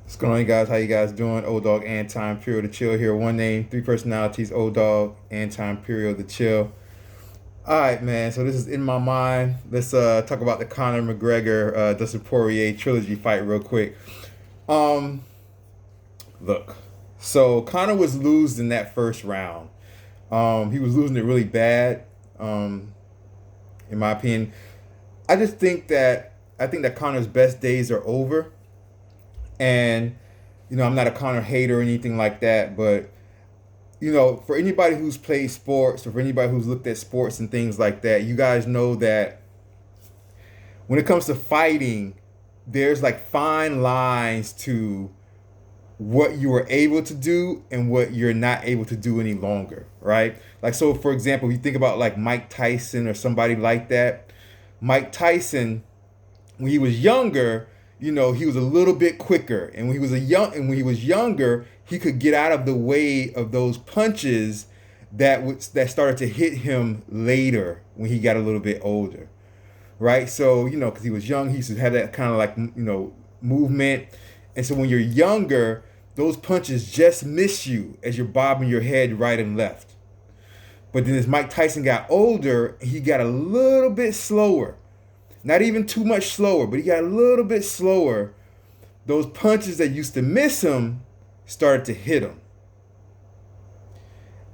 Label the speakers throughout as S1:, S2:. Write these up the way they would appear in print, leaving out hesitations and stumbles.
S1: What's going on, guys? How you guys doing? Dogg, Anti-Imperial, the chill here. One name, three personalities. Dogg, Anti-Imperial, the chill. All right, man. So this is in my mind. Let's talk about the Conor McGregor, Dustin Poirier trilogy fight real quick. Um, Look. So Conor was losing that first round. He was losing it really bad. Um, in my opinion, I think that Conor's best days are over. And I'm not a Conor hater or anything like that, but for anybody who's played sports or for anybody who's looked at sports and things like that, you guys know that when it comes to fighting, there's like fine lines to what you are able to do and what you're not able to do any longer, right? Like, so for example, if you think about like Mike Tyson or somebody like that, Mike Tyson, when he was younger, he was a little bit quicker, and when he was younger, he could get out of the way of those punches that started to hit him later when he got a little bit older, right? So because he was young, he used to have that kind of like movement, and so when you're younger, those punches just miss you as you're bobbing your head right and left. But then as Mike Tyson got older, he got a little bit slower. Not even too much slower, but he got a little bit slower. Those punches that used to miss him started to hit him.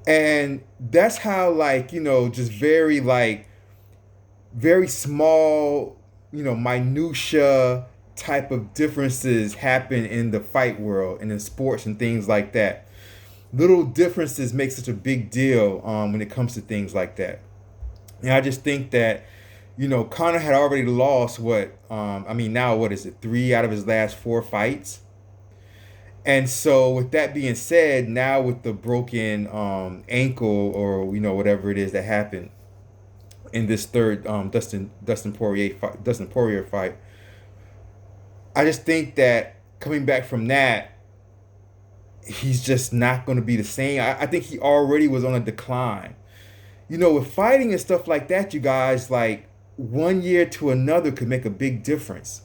S1: And that's how, like, just very small, minutia type of differences happen in the fight world and in sports and things like that. Little differences make such a big deal when it comes to things like that. And I just think that Conor had already lost now what is it, three out of his last four fights. And so with that being said, now with the broken ankle or whatever it is that happened in this third Dustin Poirier fight, I just think that coming back from that, he's just not going to be the same. I think he already was on a decline. With fighting and stuff like that, you guys, like, one year to another could make a big difference.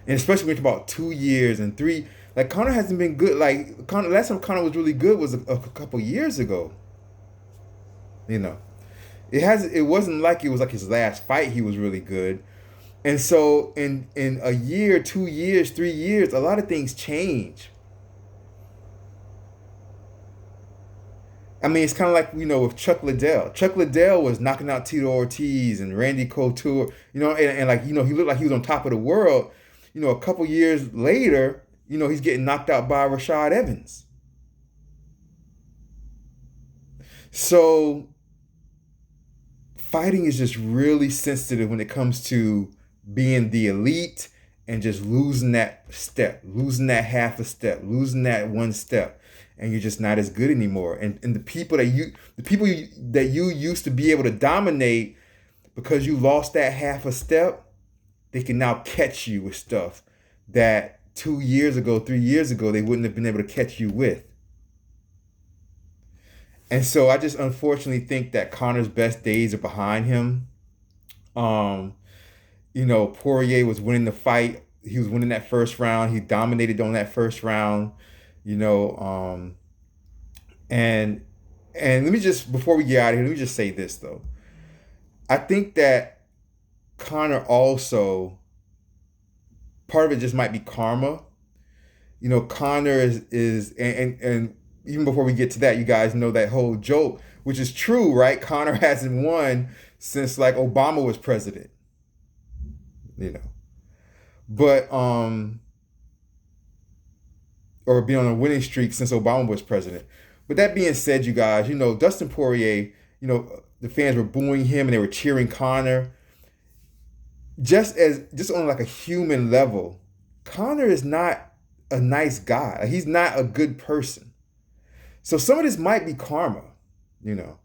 S1: And especially when it's about 2 years and three. Like, Conor hasn't been good. Like, last time Conor was really good was a couple years ago. You know, it wasn't like it was like his last fight. He was really good. And so in a year, 2 years, 3 years, a lot of things change. I mean, it's kind of like with Chuck Liddell. Chuck Liddell was knocking out Tito Ortiz and Randy Couture. And like he looked like he was on top of the world. A couple years later, he's getting knocked out by Rashad Evans. So fighting is just really sensitive when it comes to being the elite and just losing that step, losing that half a step, losing that one step, and you're just not as good anymore. And the people that you used to be able to dominate because you lost that half a step, they can now catch you with stuff that 2 years ago, 3 years ago, they wouldn't have been able to catch you with. And so I just unfortunately think that Connor's best days are behind him. Um, Poirier was winning the fight. He was winning that first round. He dominated on that first round. You know, and let me just before we get out of here, let me just say this though. I think that Connor also part of it just might be karma. Connor is and even before we get to that, you guys know that whole joke, which is true, right? Connor hasn't won since like Obama was president, you know. But or been on a winning streak since Obama was president. But that being said, you guys, Dustin Poirier, the fans were booing him and they were cheering Connor. Just on like a human level, Connor is not a nice guy. Like, he's not a good person. So some of this might be karma, you know.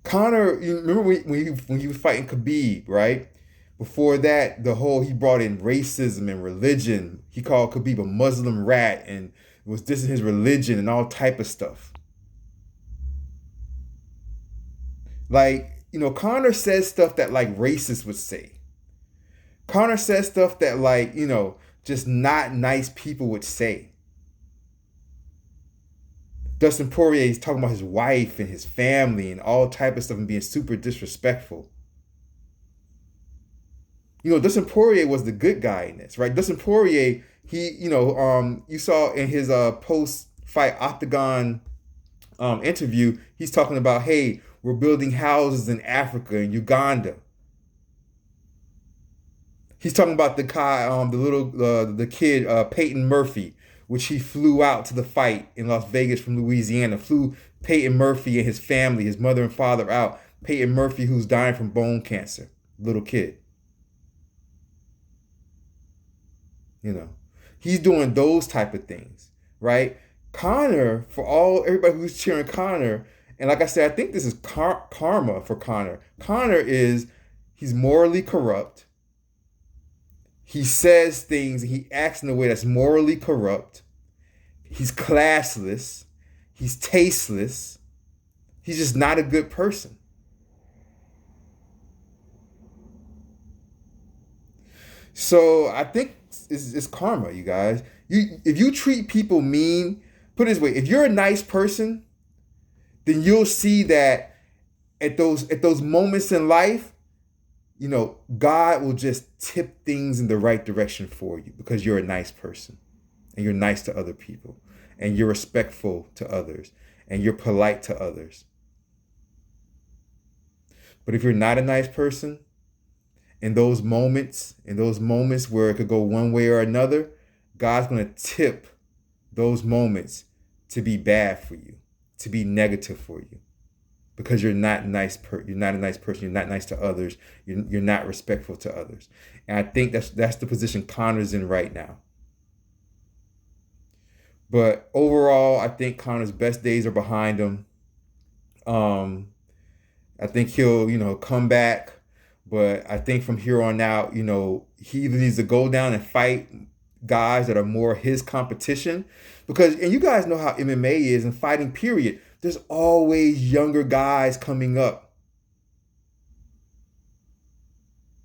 S1: Connor, you remember when he was fighting Khabib, right? Before that, he brought in racism and religion. He called Khabib a Muslim rat and was dissing his religion and all type of stuff. Like, Connor says stuff that like racists would say. Connor says stuff that like, just not nice people would say. Dustin Poirier is talking about his wife and his family and all type of stuff and being super disrespectful. Dustin Poirier was the good guy in this, right? Dustin Poirier, you saw in his post-fight Octagon interview, he's talking about, hey, we're building houses in Africa and Uganda. He's talking about the kid Peyton Murphy, which he flew out to the fight in Las Vegas from Louisiana. Flew Peyton Murphy and his family, his mother and father out. Peyton Murphy, who's dying from bone cancer, little kid. He's doing those type of things, right? Conor, for everybody who's cheering Conor, and like I said, I think this is karma for Conor. Conor he's morally corrupt. He says things, he acts in a way that's morally corrupt. He's classless. He's tasteless. He's just not a good person. So I think it's karma, you guys. If you treat people mean, put it this way, if you're a nice person, then you'll see that at those moments in life, God will just tip things in the right direction for you because you're a nice person and you're nice to other people and you're respectful to others and you're polite to others. But if you're not a nice person, in those moments where it could go one way or another, God's going to tip those moments to be bad for you, to be negative for you. Because you're not nice. You're not a nice person. You're not nice to others. You're not respectful to others. And I think that's the position Conor's in right now. But overall, I think Conor's best days are behind him. I think he'll come back. But I think from here on out, he either needs to go down and fight guys that are more his competition. And you guys know how MMA is and fighting, period. There's always younger guys coming up.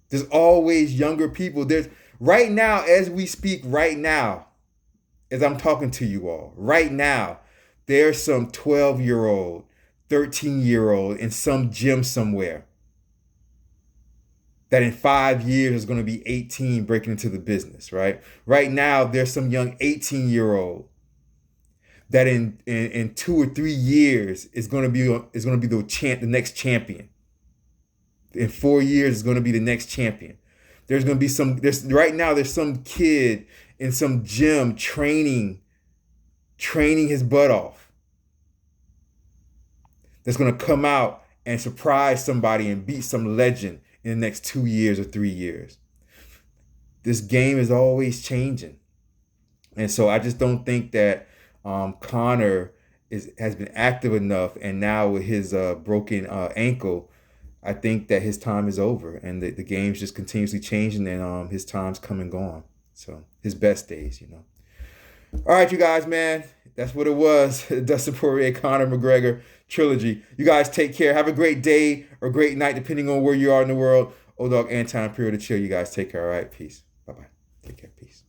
S1: There's always younger people. Right now, as we speak, right now, as I'm talking to you all, right now, there's some 12-year-old, 13-year-old in some gym somewhere that in 5 years is going to be 18 breaking into the business, right? Right now, there's some young 18-year-old that in 2 or 3 years is going to be the next champion. In 4 years is going to be the next champion. Right now there's some kid in some gym training his butt off. That's going to come out and surprise somebody and beat some legend in the next 2 years or 3 years. This game is always changing. And so I just don't think that Conor has been active enough, and now with his broken ankle, I think that his time is over, and the game's just continuously changing, and his time's come and gone. So his best days, All right, you guys, man, that's what it was. Dustin Poirier, Conor McGregor trilogy. You guys take care. Have a great day or great night, depending on where you are in the world. Dogg, Anti-Imperial to chill. You guys take care. All right, peace. Bye-bye. Take care. Peace.